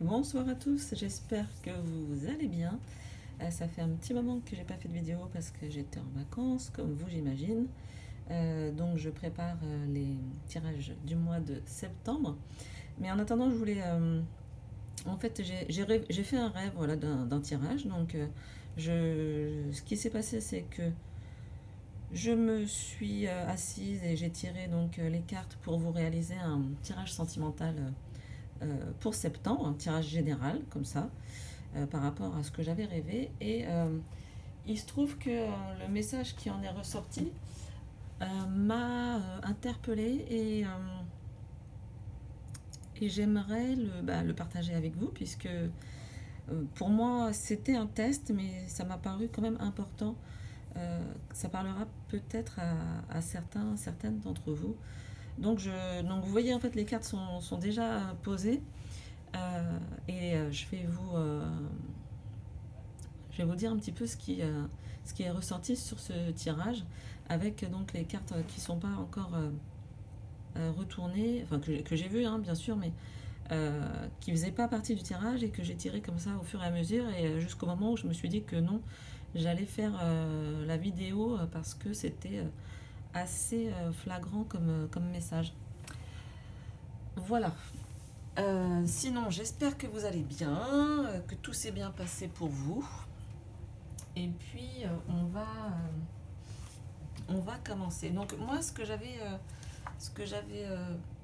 Bonsoir à tous, j'espère que vous allez bien. Ça fait un petit moment que j'ai pas fait de vidéo parce que j'étais en vacances, comme vous j'imagine. Donc je prépare les tirages du mois de septembre. Mais en attendant, je voulais... en fait, j'ai fait un rêve voilà, d'un tirage. Donc ce qui s'est passé, c'est que je me suis assise et j'ai tiré donc les cartes pour vous réaliser un tirage sentimental pour septembre, un tirage général comme ça. Par rapport à ce que j'avais rêvé. Et il se trouve que le message qui en est ressorti m'a interpellée et j'aimerais le partager avec vous puisque pour moi c'était un test mais ça m'a paru quand même important. Ça parlera peut-être à certaines d'entre vous. Donc vous voyez en fait les cartes sont déjà posées et je vais vous dire un petit peu ce qui est ressorti sur ce tirage avec donc les cartes qui ne sont pas encore retournées, enfin que j'ai vues hein, bien sûr, mais qui ne faisaient pas partie du tirage et que j'ai tiré comme ça au fur et à mesure et jusqu'au moment où je me suis dit que non, j'allais faire la vidéo parce que c'était assez flagrant comme message. Voilà. Sinon, j'espère que vous allez bien, que tout s'est bien passé pour vous. Et puis, on va commencer. Donc, moi, ce que j'avais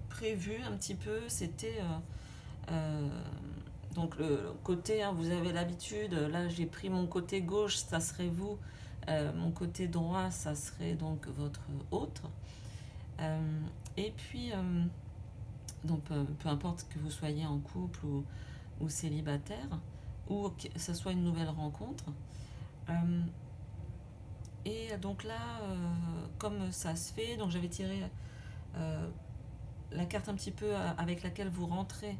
prévu un petit peu, c'était donc le côté, hein, vous avez l'habitude, là j'ai pris mon côté gauche, ça serait vous, mon côté droit, ça serait donc votre autre. Euh, et puis, donc peu importe que vous soyez en couple ou célibataire, ou que ce soit une nouvelle rencontre. Euh, et donc là, comme ça se fait, donc j'avais tiré euh, la carte un petit peu avec laquelle vous rentrez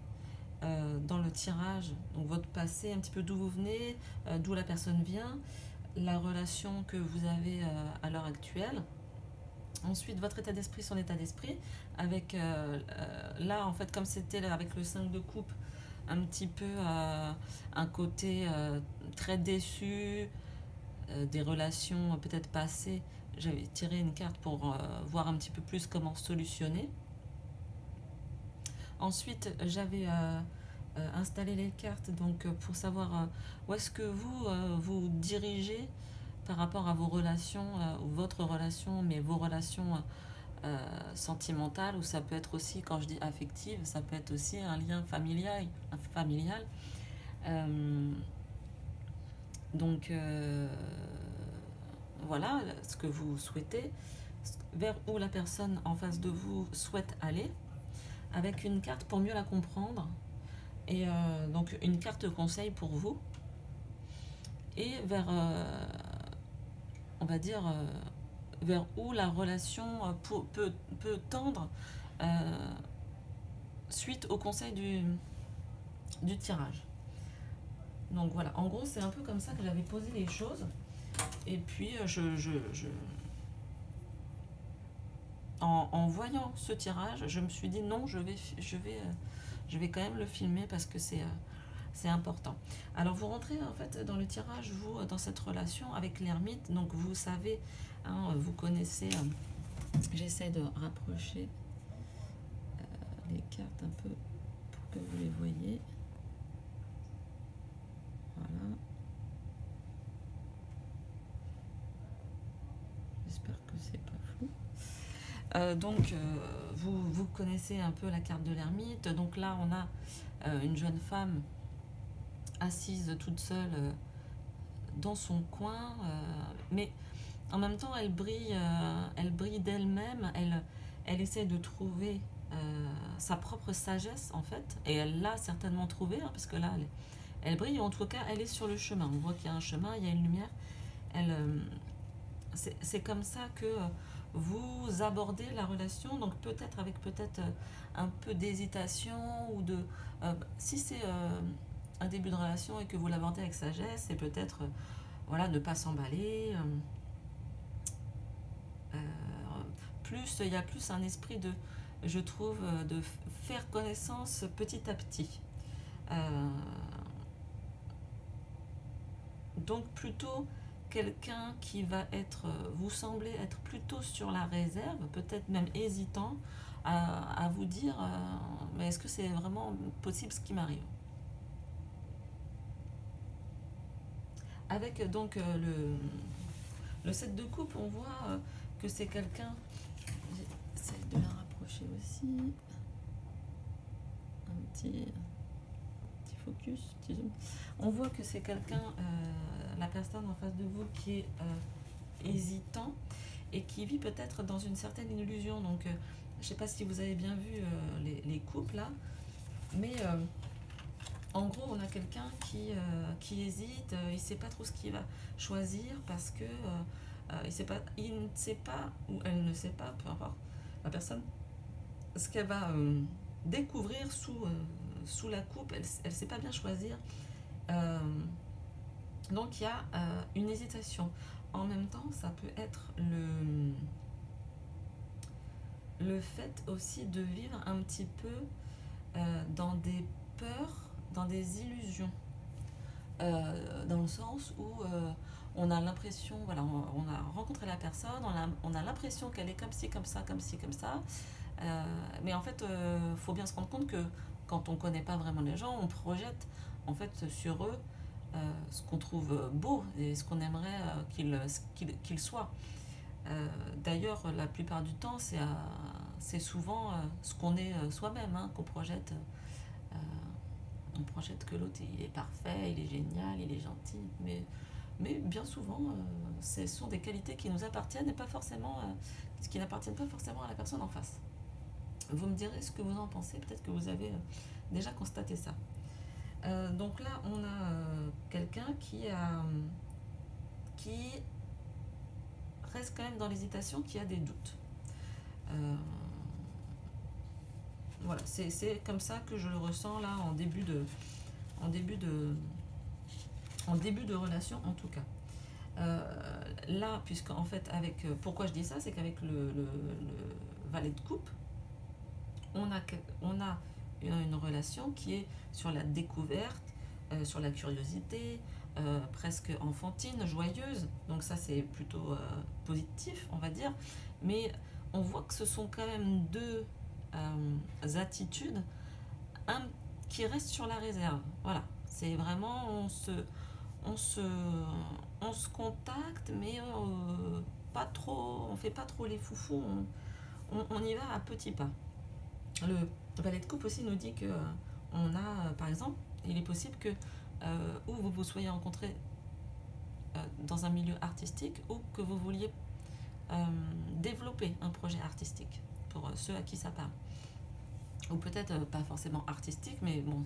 dans le tirage, donc votre passé, un petit peu d'où vous venez, d'où la personne vient, la relation que vous avez à l'heure actuelle. Ensuite, votre état d'esprit, son état d'esprit, avec là, en fait, comme c'était avec le 5 de coupe, un petit peu un côté très déçu, des relations peut-être passées. J'avais tiré une carte pour voir un petit peu plus comment solutionner. Ensuite, j'avais installé les cartes donc, pour savoir où est-ce que vous vous dirigez par rapport à vos relations, votre relation, mais vos relations sentimentales, ou ça peut être aussi, quand je dis affective, ça peut être aussi un lien familial. familial. Euh, donc, voilà ce que vous souhaitez, vers où la personne en face de vous souhaite aller, avec une carte pour mieux la comprendre. Et donc une carte conseil pour vous et vers, on va dire, vers où la relation peut tendre euh, suite au conseil du tirage. Donc voilà, en gros c'est un peu comme ça que j'avais posé les choses. Et puis en voyant ce tirage, je me suis dit non, je vais quand même le filmer parce que c'est important. Alors vous rentrez en fait dans le tirage, vous, dans cette relation avec l'ermite, donc vous savez, hein, vous connaissez, j'essaie de rapprocher les cartes un peu pour que vous les voyez. Voilà. J'espère que c'est pas flou. Donc vous connaissez un peu la carte de l'ermite. Donc là on a une jeune femme assise toute seule dans son coin, mais en même temps elle brille d'elle-même, elle essaie de trouver sa propre sagesse en fait, et elle l'a certainement trouvé hein, parce que là elle brille, en tout cas elle est sur le chemin, on voit qu'il y a un chemin, il y a une lumière, elle, c'est comme ça que vous abordez la relation, donc peut-être avec peut-être un peu d'hésitation ou de... si c'est un début de relation et que vous l'abordez avec sagesse, c'est peut-être voilà, ne pas s'emballer. Euh, plus, il y a plus un esprit de, je trouve, de faire connaissance petit à petit. Euh, donc plutôt quelqu'un qui va être, vous semblez être plutôt sur la réserve, peut-être même hésitant à vous dire, mais est-ce que c'est vraiment possible ce qui m'arrive? Avec donc le 7 de coupe, on voit que c'est quelqu'un, j'essaie de la rapprocher aussi, un petit focus, petit zoom. On voit que c'est quelqu'un, la personne en face de vous qui est hésitant et qui vit peut-être dans une certaine illusion. Donc je ne sais pas si vous avez bien vu les couples là, mais en gros on a quelqu'un qui hésite, il ne sait pas trop ce qu'il va choisir parce que il ne sait pas, ou elle ne sait pas, peu importe la personne, ce qu'elle va découvrir sous la coupe. Elle ne sait pas bien choisir. Euh, donc il y a une hésitation. En même temps, ça peut être le fait aussi de vivre un petit peu dans des peurs, dans des illusions. Dans le sens où on a l'impression, voilà, on a rencontré la personne, on a l'impression qu'elle est comme ci, comme ça, comme ci, comme ça. Mais en fait, faut bien se rendre compte que quand on ne connaît pas vraiment les gens, on projette en fait sur eux ce qu'on trouve beau et ce qu'on aimerait qu'ils soient. D'ailleurs, la plupart du temps, c'est souvent ce qu'on est soi-même, hein, qu'on projette. On projette que l'autre il est parfait, il est génial, il est gentil, mais bien souvent, ce sont des qualités qui nous appartiennent et pas forcément, qui n'appartiennent pas forcément à la personne en face. Vous me direz ce que vous en pensez, peut-être que vous avez déjà constaté ça. Donc là, on a quelqu'un qui reste quand même dans l'hésitation, qui a des doutes. Voilà, c'est comme ça que je le ressens là en début de relation en tout cas. Là, puisque en fait, pourquoi je dis ça, c'est qu'avec le valet de coupe, on a une relation qui est sur la découverte, sur la curiosité, presque enfantine, joyeuse. Donc ça, c'est plutôt positif, on va dire. Mais on voit que ce sont quand même deux attitudes qui restent sur la réserve. Voilà, c'est vraiment on se, on se contacte, mais pas trop, on fait pas trop les foufous, on y va à petits pas. Le valet de coupe aussi nous dit que on a, par exemple, il est possible que ou vous vous soyez rencontrés dans un milieu artistique ou que vous vouliez développer un projet artistique pour ceux à qui ça parle. Ou peut-être pas forcément artistique, mais bon,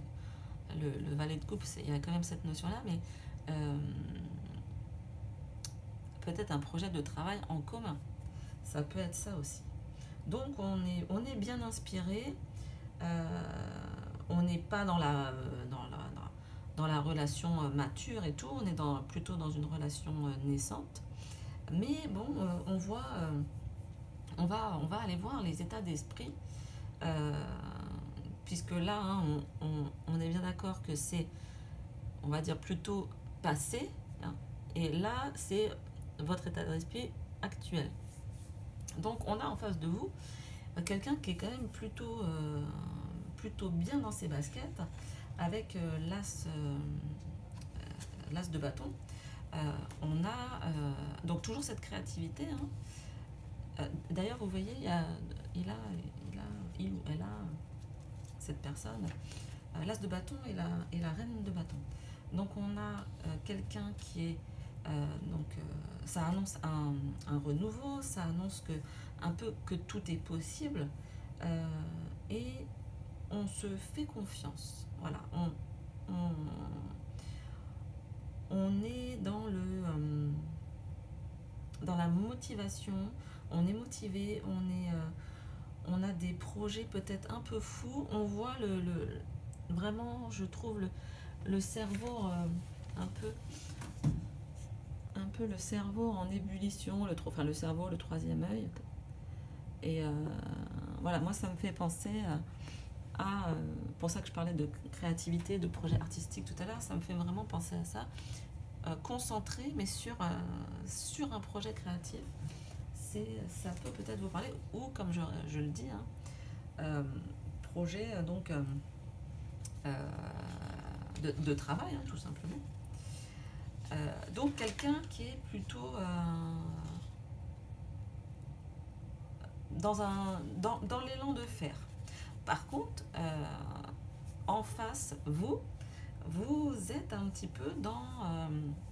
le valet de coupe, il y a quand même cette notion-là, mais peut-être un projet de travail en commun. Ça peut être ça aussi. Donc on est bien inspiré, on n'est pas dans la relation mature et tout, on est plutôt dans une relation naissante. Mais bon, on va aller voir les états d'esprit, puisque là, hein, on est bien d'accord que c'est, on va dire, plutôt passé, hein, et là, c'est votre état d'esprit actuel. Donc, on a en face de vous quelqu'un qui est quand même plutôt bien dans ses baskets, avec l'as de bâton. On a donc toujours cette créativité, hein. D'ailleurs, vous voyez, il ou elle a, cette personne, l'as de bâton et la reine de bâton. Donc on a quelqu'un qui est ça annonce un renouveau, ça annonce un peu que tout est possible, et on se fait confiance. Voilà, on est dans la motivation, on est motivé, on a des projets peut-être un peu fous, on voit vraiment, je trouve, le cerveau un peu le cerveau en ébullition, le cerveau, le troisième œil. Et voilà, moi ça me fait penser pour ça que je parlais de créativité, de projet artistique tout à l'heure, ça me fait vraiment penser à ça. Concentré, mais sur un projet créatif, ça peut peut-être vous parler, ou comme je le dis, projet donc de travail, hein, tout simplement. Donc quelqu'un qui est plutôt dans l'élan de faire. Par contre, en face, vous êtes un petit peu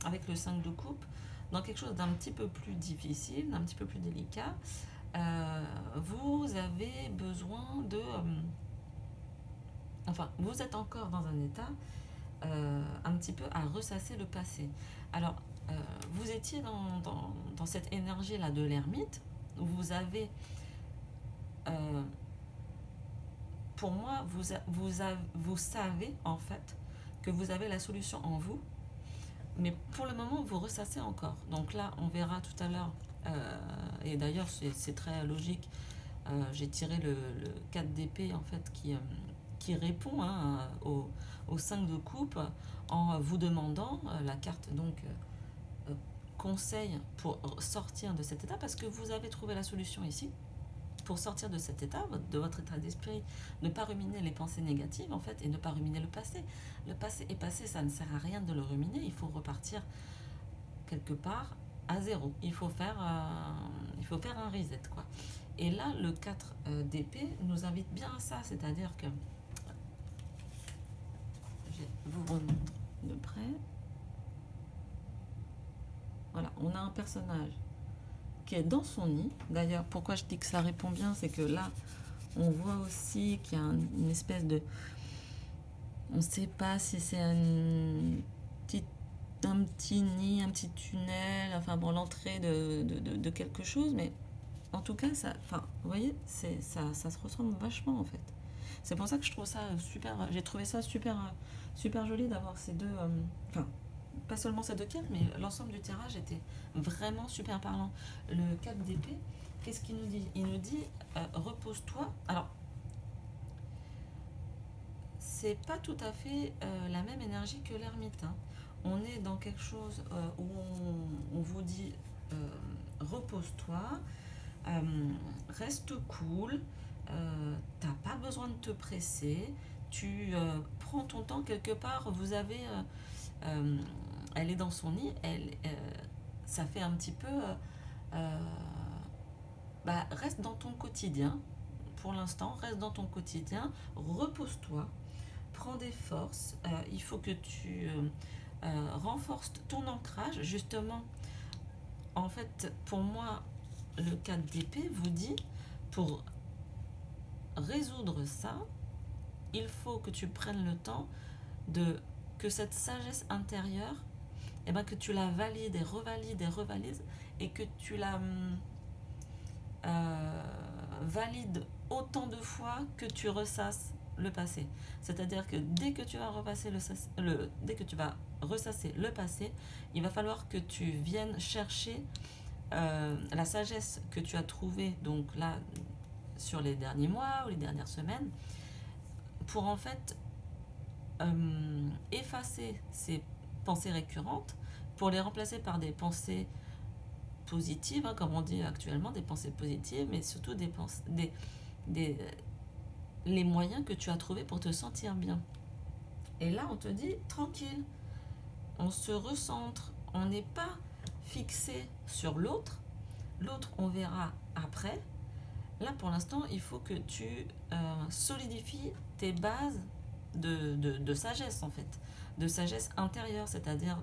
avec le 5 de coupe, dans quelque chose d'un petit peu plus difficile, d'un petit peu plus délicat. Vous avez besoin de... enfin, vous êtes encore dans un état un petit peu à ressasser le passé. Alors, vous étiez dans cette énergie-là de l'ermite, où vous avez... pour moi, vous savez en fait que vous avez la solution en vous, mais pour le moment, vous ressassez encore. Donc là, on verra tout à l'heure, et d'ailleurs, c'est très logique. J'ai tiré le 4 d'épée en fait qui répond au 5 de coupe en vous demandant la carte donc conseil pour sortir de cet état, parce que vous avez trouvé la solution ici. Pour sortir de cet état, de votre état d'esprit, ne pas ruminer les pensées négatives en fait, et ne pas ruminer le passé. Le passé est passé, ça ne sert à rien de le ruminer, il faut repartir quelque part à zéro. Il faut faire un reset, quoi. Et là, le 4 d'épée nous invite bien à ça, c'est-à-dire que je vous remontre de près. Voilà, on a un personnage qui est dans son nid. D'ailleurs, pourquoi je dis que ça répond bien, c'est que là, on voit aussi qu'il y a une espèce de... On ne sait pas si c'est un petit nid, un petit tunnel, enfin bon, l'entrée de quelque chose, mais en tout cas, ça, enfin, vous voyez, ça se ressemble vachement en fait. C'est pour ça que je trouve ça super, j'ai trouvé ça super joli d'avoir ces deux, enfin, pas seulement ces deux cartes, mais l'ensemble du tirage était vraiment super parlant. Le 4 d'épée, qu'est-ce qu'il nous dit? Il nous dit repose-toi. Alors, c'est pas tout à fait la même énergie que l'ermite. Hein. On est dans quelque chose où on vous dit repose-toi, reste cool, t'as pas besoin de te presser, tu prends ton temps quelque part. Vous avez elle est dans son nid, ça fait un petit peu reste dans ton quotidien pour l'instant, reste dans ton quotidien, repose-toi, prends des forces, il faut que tu renforces ton ancrage. Justement, en fait, pour moi, le 4 d'épée vous dit, pour résoudre ça, il faut que tu prennes le temps que cette sagesse intérieure, eh ben, que tu la valides et revalides, et que tu la valides autant de fois que tu ressasses le passé. C'est-à-dire que dès que tu vas ressasser le passé, il va falloir que tu viennes chercher la sagesse que tu as trouvée donc là sur les derniers mois ou les dernières semaines, pour en fait effacer ces pensées récurrentes, pour les remplacer par des pensées positives, hein, comme on dit actuellement, des pensées positives, mais surtout les moyens que tu as trouvés pour te sentir bien. Et là, on te dit tranquille, on se recentre, on n'est pas fixé sur l'autre. L'autre, on verra après. Là, pour l'instant, il faut que tu solidifies tes bases de sagesse, en fait, de sagesse intérieure, c'est-à-dire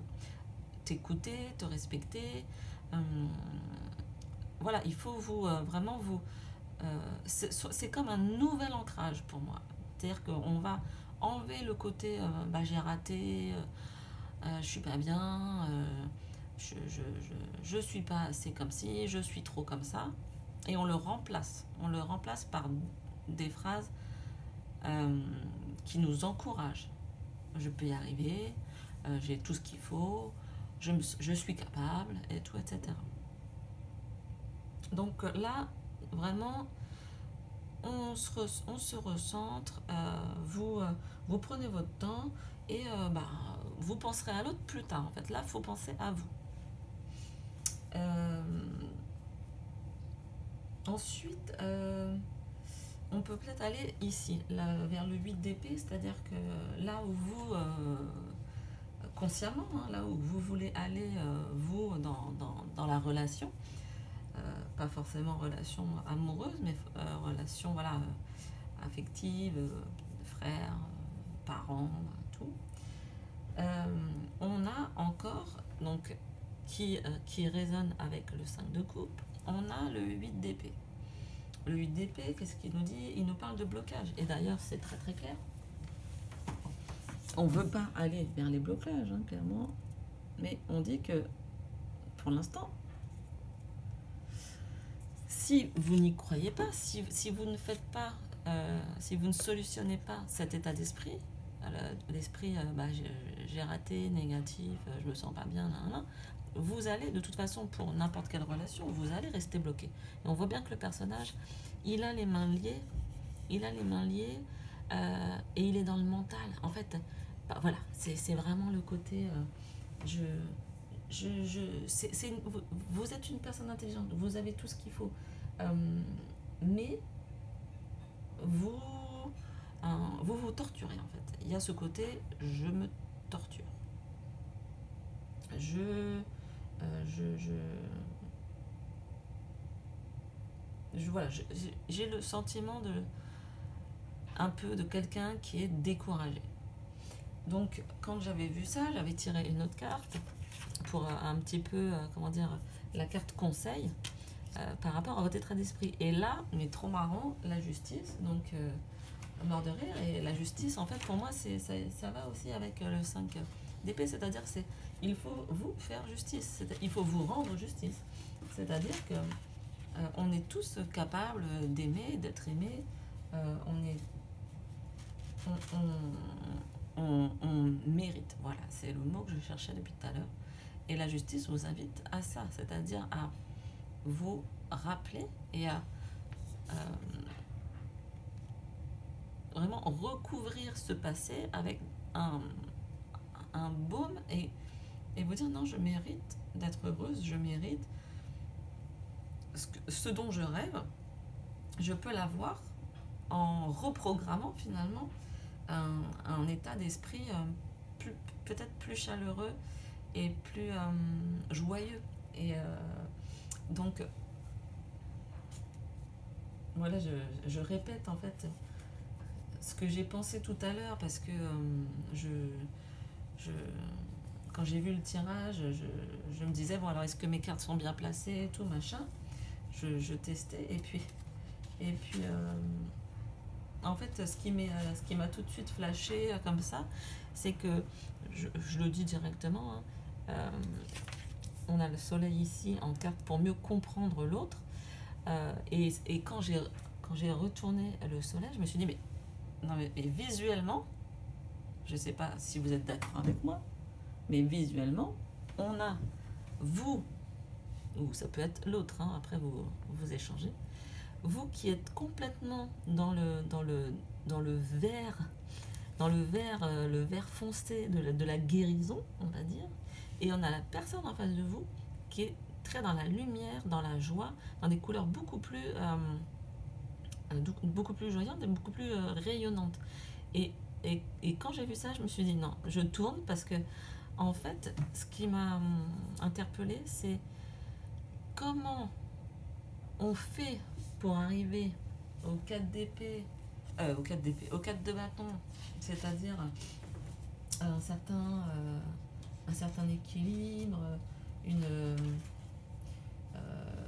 t'écouter, te respecter. Voilà, il faut vraiment vous... c'est comme un nouvel ancrage pour moi. C'est-à-dire qu'on va enlever le côté j'ai raté, je suis pas bien, je suis pas assez comme ci, je suis trop comme ça, et on le remplace par des phrases qui nous encouragent. Je peux y arriver, j'ai tout ce qu'il faut, je suis capable, et tout, etc. Donc là, vraiment, on se recentre, vous prenez votre temps et vous penserez à l'autre plus tard. En fait, là, il faut penser à vous. Ensuite, on peut peut-être aller ici, là, vers le 8 d'épée, c'est-à-dire que là où vous, consciemment, hein, là où vous voulez aller, vous, dans la relation, pas forcément relation amoureuse, mais relation voilà, affective, frère, parents, tout. On a encore, donc, qui résonne avec le 5 de coupe, on a le 8 d'épée. Le 8 d'épée, qu'est-ce qu'il nous dit? Il nous parle de blocage. Et d'ailleurs, c'est très très clair. On ne veut pas aller vers les blocages, hein, clairement. Mais on dit que, pour l'instant, si vous n'y croyez pas, si vous ne faites pas, si vous ne solutionnez pas cet état d'esprit, l'esprit j'ai raté, négatif, je me sens pas bien, vous allez de toute façon pour n'importe quelle relation, vous allez rester bloqué. Et on voit bien que le personnage, il a les mains liées, et il est dans le mental. En fait, voilà, c'est vraiment le côté, vous êtes une personne intelligente, vous avez tout ce qu'il faut, mais vous, vous torturez en fait. Il y a ce côté, je me torture. Voilà, j'ai le sentiment un peu de quelqu'un qui est découragé. Donc, quand j'avais vu ça, j'avais tiré une autre carte pour un petit peu, comment dire, la carte conseil par rapport à votre état d'esprit. Et là, mais trop marrant, la justice, donc mort de rire. Et la justice, en fait, pour moi, ça va aussi avec le 5 d'épée, c'est-à-dire que il faut vous faire justice, il faut vous rendre justice. C'est-à-dire que on est tous capables d'aimer, d'être aimés, on mérite, voilà, c'est le mot que je cherchais depuis tout à l'heure. Et la justice vous invite à ça, c'est-à-dire à vous rappeler et à vraiment recouvrir ce passé avec un baume et vous dire non, je mérite d'être heureuse, je mérite ce dont je rêve, je peux l'avoir en reprogrammant finalement un état d'esprit peut-être plus chaleureux et plus joyeux. Et donc voilà, je répète en fait ce que j'ai pensé tout à l'heure parce que quand j'ai vu le tirage, je me disais bon alors est-ce que mes cartes sont bien placées, tout machin. Je testais et puis en fait ce qui m'a tout de suite flashé comme ça, c'est que je le dis directement, hein, on a le soleil ici en carte pour mieux comprendre l'autre, et quand j'ai retourné le soleil, je me suis dit mais visuellement, je sais pas si vous êtes d'accord avec moi, mais visuellement on a vous, ou ça peut être l'autre, hein, après vous échangez, vous qui êtes complètement dans le vert, le vert foncé de la guérison, on va dire, et on a la personne en face de vous qui est très dans la lumière, dans la joie, dans des couleurs beaucoup plus joyantes et beaucoup plus rayonnantes. Et quand j'ai vu ça, je me suis dit non, je tourne parce que en fait, ce qui m'a interpellée, c'est comment on fait pour arriver au 4 d'épée, au 4 de bâton, c'est-à-dire un certain équilibre,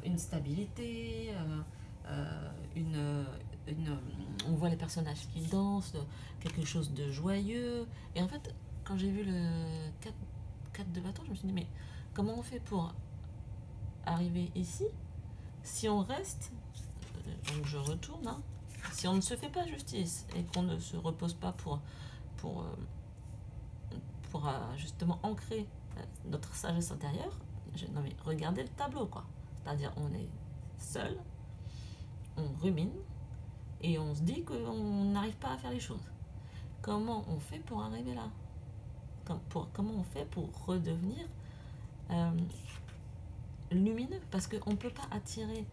une stabilité, on voit les personnages qui dansent, quelque chose de joyeux. Et en fait, quand j'ai vu le 4 de bâton, je me suis dit mais comment on fait pour arriver ici si on reste, donc je retourne, hein, si on ne se fait pas justice et qu'on ne se repose pas pour justement ancrer notre sagesse intérieure, non mais regardez le tableau quoi, c'est-à-dire on est seul, on rumine et on se dit qu'on n'arrive pas à faire les choses. Comment on fait pour arriver là? Comment on fait pour redevenir lumineux? Parce qu'on ne peut pas attirer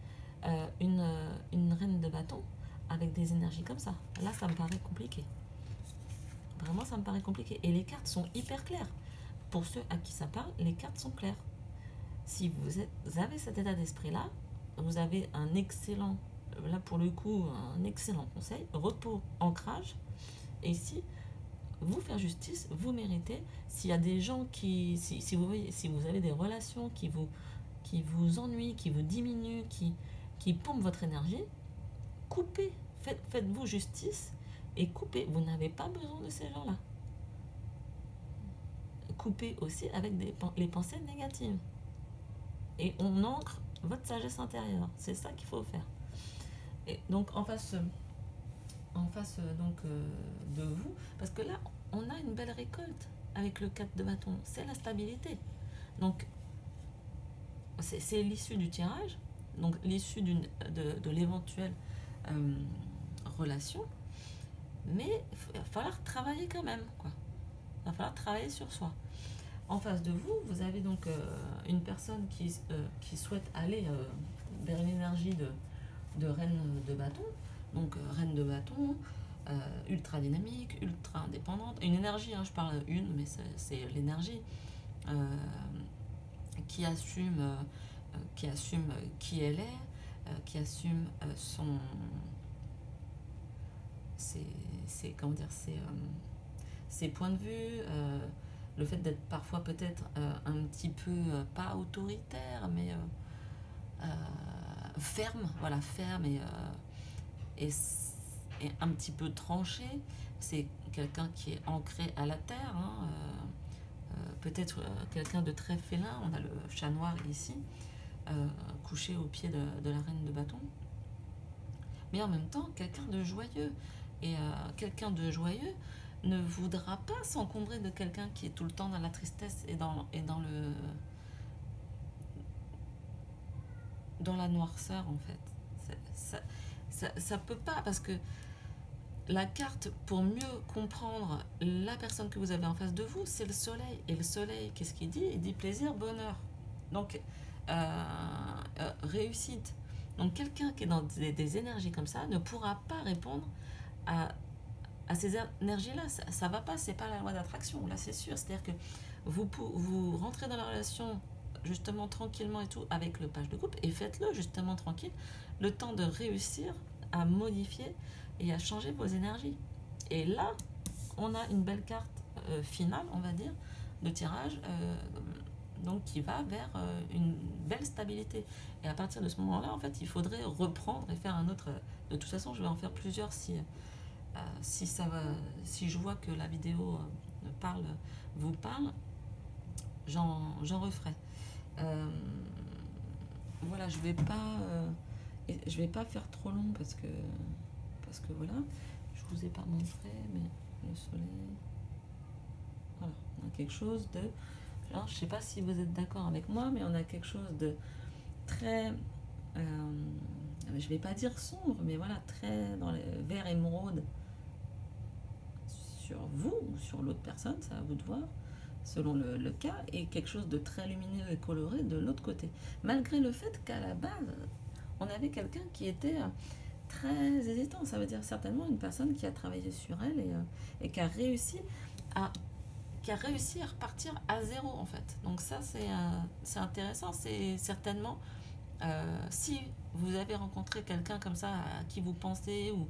une reine de bâton avec des énergies comme ça. Là, ça me paraît compliqué. Vraiment, ça me paraît compliqué. Et les cartes sont hyper claires. Pour ceux à qui ça parle, les cartes sont claires. Si vous avez cet état d'esprit-là, vous avez un excellent, là pour le coup, un excellent conseil, repos, ancrage. Et ici, vous faire justice, vous méritez. S'il y a des gens qui, si vous avez des relations qui vous ennuient, qui vous diminuent, qui pompent votre énergie, coupez, faites-vous justice et coupez. Vous n'avez pas besoin de ces gens-là. Coupez aussi avec les pensées négatives. Et on ancre votre sagesse intérieure. C'est ça qu'il faut faire. Et donc en face donc, de vous, parce que là, on a une belle récolte avec le 4 de bâton. C'est la stabilité. Donc, c'est l'issue du tirage, donc l'issue de l'éventuelle relation. Mais il va falloir travailler quand même, quoi. Il va falloir travailler sur soi. En face de vous, vous avez donc une personne qui souhaite aller vers une énergie de reine de bâton. Donc reine de bâton, ultra dynamique, ultra indépendante. Une énergie, hein, je parle mais c'est l'énergie qui assume qui elle est, qui assume comment dire, ses points de vue, le fait d'être parfois peut-être un petit peu pas autoritaire, mais ferme, voilà, ferme et un petit peu tranché. C'est quelqu'un qui est ancré à la terre, hein, peut-être quelqu'un de très félin. On a le chat noir ici, couché au pied de la reine de bâton. Mais en même temps, quelqu'un de joyeux. Et quelqu'un de joyeux ne voudra pas s'encombrer de quelqu'un qui est tout le temps dans la tristesse et dans la noirceur, en fait. Ça peut pas, parce que la carte, pour mieux comprendre la personne que vous avez en face de vous, c'est le soleil. Et le soleil, qu'est-ce qu'il dit? Il dit plaisir, bonheur. Donc, réussite. Donc, quelqu'un qui est dans des énergies comme ça ne pourra pas répondre à ces énergies-là. Ça va pas, c'est pas la loi d'attraction, là, c'est sûr. C'est-à-dire que vous rentrez dans la relation justement tranquillement et tout avec le page de coupe, et faites-le justement tranquille, le temps de réussir à modifier et à changer vos énergies. Et là, on a une belle carte finale, on va dire, de tirage, donc qui va vers une belle stabilité. Et à partir de ce moment-là, en fait, il faudrait reprendre et faire un autre. De toute façon, je vais en faire plusieurs si je vois que la vidéo vous parle, j'en referai. Voilà, je vais pas faire trop long parce que voilà, je vous ai pas montré, mais le soleil, voilà, on a quelque chose de, alors, je sais pas si vous êtes d'accord avec moi, mais on a quelque chose de très je vais pas dire sombre, mais voilà, très dans le vert émeraude sur vous ou sur l'autre personne, c'est à vous de voir selon le cas, et quelque chose de très lumineux et coloré de l'autre côté, malgré le fait qu'à la base on avait quelqu'un qui était très hésitant. Ça veut dire certainement une personne qui a travaillé sur elle et qui a réussi à repartir à zéro, en fait. Donc ça, c'est intéressant. C'est certainement si vous avez rencontré quelqu'un comme ça à qui vous pensez, ou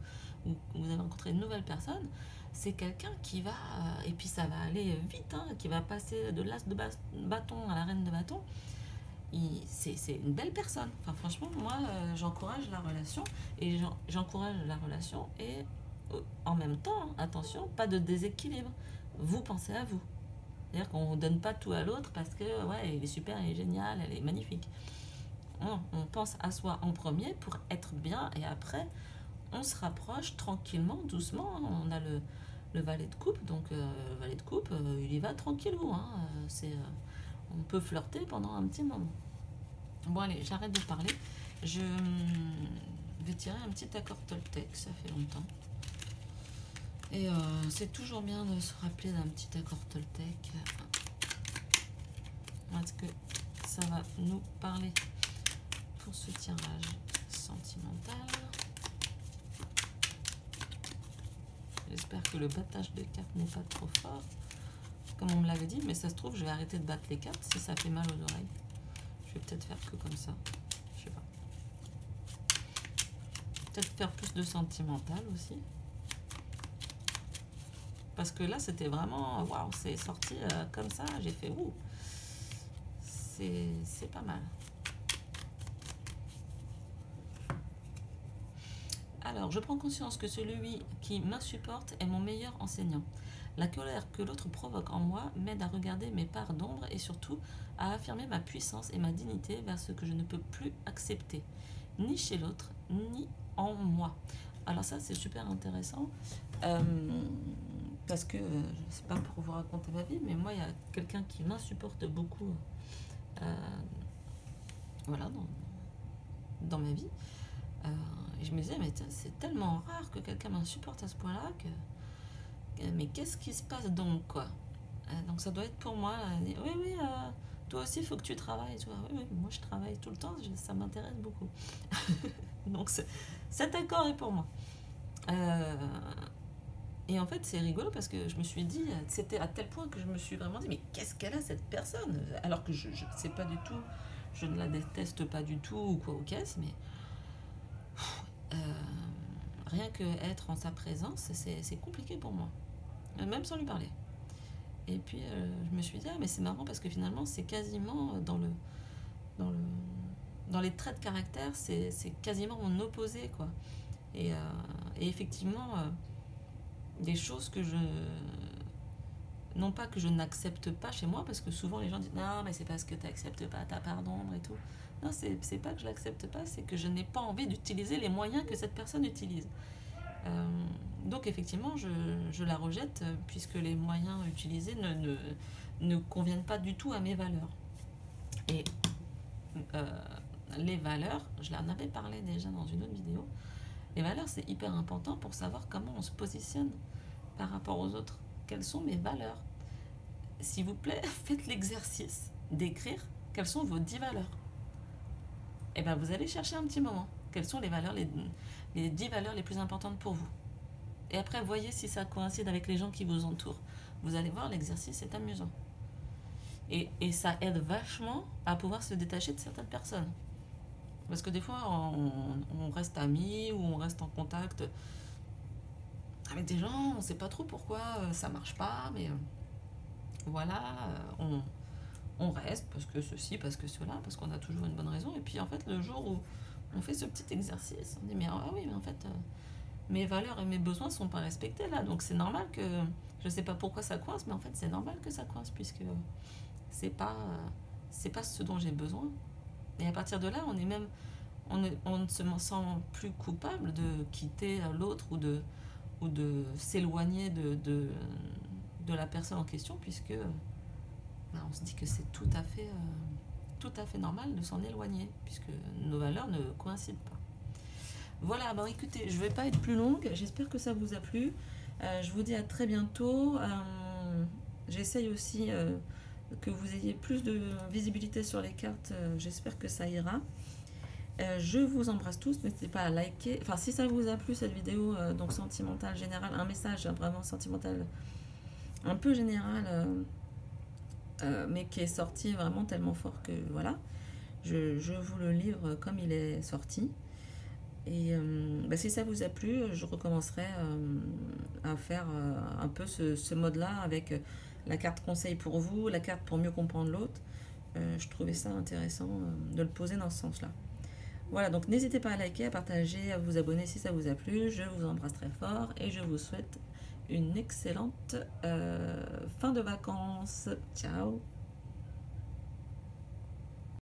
vous avez rencontré une nouvelle personne, c'est quelqu'un qui va, et puis ça va aller vite, hein, qui va passer de l'as de bâton à la reine de bâton. C'est une belle personne. Enfin, franchement, moi, j'encourage la relation, et en même temps, attention, pas de déséquilibre. Vous pensez à vous. C'est-à-dire qu'on ne donne pas tout à l'autre parce que, ouais, elle est super, elle est géniale, elle est magnifique. Non, on pense à soi en premier pour être bien, et après, on se rapproche tranquillement, doucement. On a le valet de coupe, donc le valet de coupe, il y va tranquillou, hein. On peut flirter pendant un petit moment. Bon, allez, j'arrête de parler. je vais tirer un petit accord Toltec, ça fait longtemps. Et c'est toujours bien de se rappeler d'un petit accord Toltec. Est-ce que ça va nous parler pour ce tirage sentimental? J'espère que le battage de cartes n'est pas trop fort, comme on me l'avait dit, mais ça se trouve, je vais arrêter de battre les cartes si ça fait mal aux oreilles. Je vais peut-être faire que comme ça, je sais pas. Peut-être faire plus de sentimental aussi. Parce que là, c'était vraiment, waouh, c'est sorti comme ça, j'ai fait, ouh, c'est pas mal. Alors, je prends conscience que celui qui m'insupporte est mon meilleur enseignant. La colère que l'autre provoque en moi m'aide à regarder mes parts d'ombre et surtout à affirmer ma puissance et ma dignité vers ce que je ne peux plus accepter, ni chez l'autre, ni en moi. Alors ça, c'est super intéressant, parce que, c'est pas pour vous raconter ma vie, mais moi, il y a quelqu'un qui m'insupporte beaucoup, voilà, dans ma vie. Et je me disais, mais c'est tellement rare que quelqu'un m'insupporte à ce point-là que mais qu'est-ce qui se passe donc, quoi? Donc ça doit être pour moi. Oui, oui, toi aussi, il faut que tu travailles. Tu vois. Oui, oui, moi, je travaille tout le temps, ça m'intéresse beaucoup. Donc cet accord est pour moi. Et en fait, c'est rigolo parce que je me suis dit, c'était à tel point que je me suis vraiment dit, mais qu'est-ce qu'elle a, cette personne? Alors que je ne sais pas du tout, je ne la déteste pas du tout, ou quoi, ou qu'est-ce, mais rien que être en sa présence, c'est compliqué pour moi, même sans lui parler. Et puis je me suis dit, ah, mais c'est marrant parce que finalement c'est quasiment dans les traits de caractère, c'est quasiment mon opposé, quoi. Et effectivement, des choses que non pas que je n'accepte pas chez moi, parce que souvent les gens disent, non mais c'est parce que tu n'acceptes pas ta part d'ombre et tout. Non, c'est pas que je l'accepte pas, c'est que je n'ai pas envie d'utiliser les moyens que cette personne utilise. Donc effectivement, je la rejette puisque les moyens utilisés ne conviennent pas du tout à mes valeurs. Et les valeurs, je l'en avais parlé déjà dans une autre vidéo, les valeurs c'est hyper important pour savoir comment on se positionne par rapport aux autres. Quelles sont mes valeurs? S'il vous plaît, faites l'exercice d'écrire quelles sont vos 10 valeurs. Et bien vous allez chercher un petit moment. Quelles sont les valeurs, les 10 valeurs les plus importantes pour vous. Et après, voyez si ça coïncide avec les gens qui vous entourent. Vous allez voir, l'exercice est amusant. Et ça aide vachement à pouvoir se détacher de certaines personnes. Parce que des fois, on reste amis ou on reste en contact avec des gens, on ne sait pas trop pourquoi ça ne marche pas, mais voilà, on reste parce que ceci, parce que cela, parce qu'on a toujours une bonne raison. Et puis en fait, le jour où on fait ce petit exercice, on dit mais ah oui, mais en fait, mes valeurs et mes besoins ne sont pas respectés là, donc c'est normal que, je ne sais pas pourquoi ça coince, mais en fait c'est normal que ça coince puisque c'est pas ce dont j'ai besoin. Et à partir de là, on ne se sent plus coupable de quitter l'autre ou de s'éloigner de la personne en question, puisque on se dit que c'est tout à fait normal de s'en éloigner, puisque nos valeurs ne coïncident pas. Voilà, bon écoutez, je ne vais pas être plus longue, j'espère que ça vous a plu. Je vous dis à très bientôt. J'essaye aussi que vous ayez plus de visibilité sur les cartes, j'espère que ça ira. Je vous embrasse tous, n'hésitez pas à liker. Enfin, si ça vous a plu cette vidéo, donc sentimentale générale, un message vraiment sentimental, un peu général, mais qui est sorti vraiment tellement fort que voilà, je vous le livre comme il est sorti. Et si ça vous a plu, je recommencerai à faire un peu ce mode-là avec la carte conseil pour vous, la carte pour mieux comprendre l'autre. Je trouvais ça intéressant de le poser dans ce sens-là. Voilà, donc n'hésitez pas à liker, à partager, à vous abonner si ça vous a plu. Je vous embrasse très fort et je vous souhaite une excellente fin de vacances. Ciao!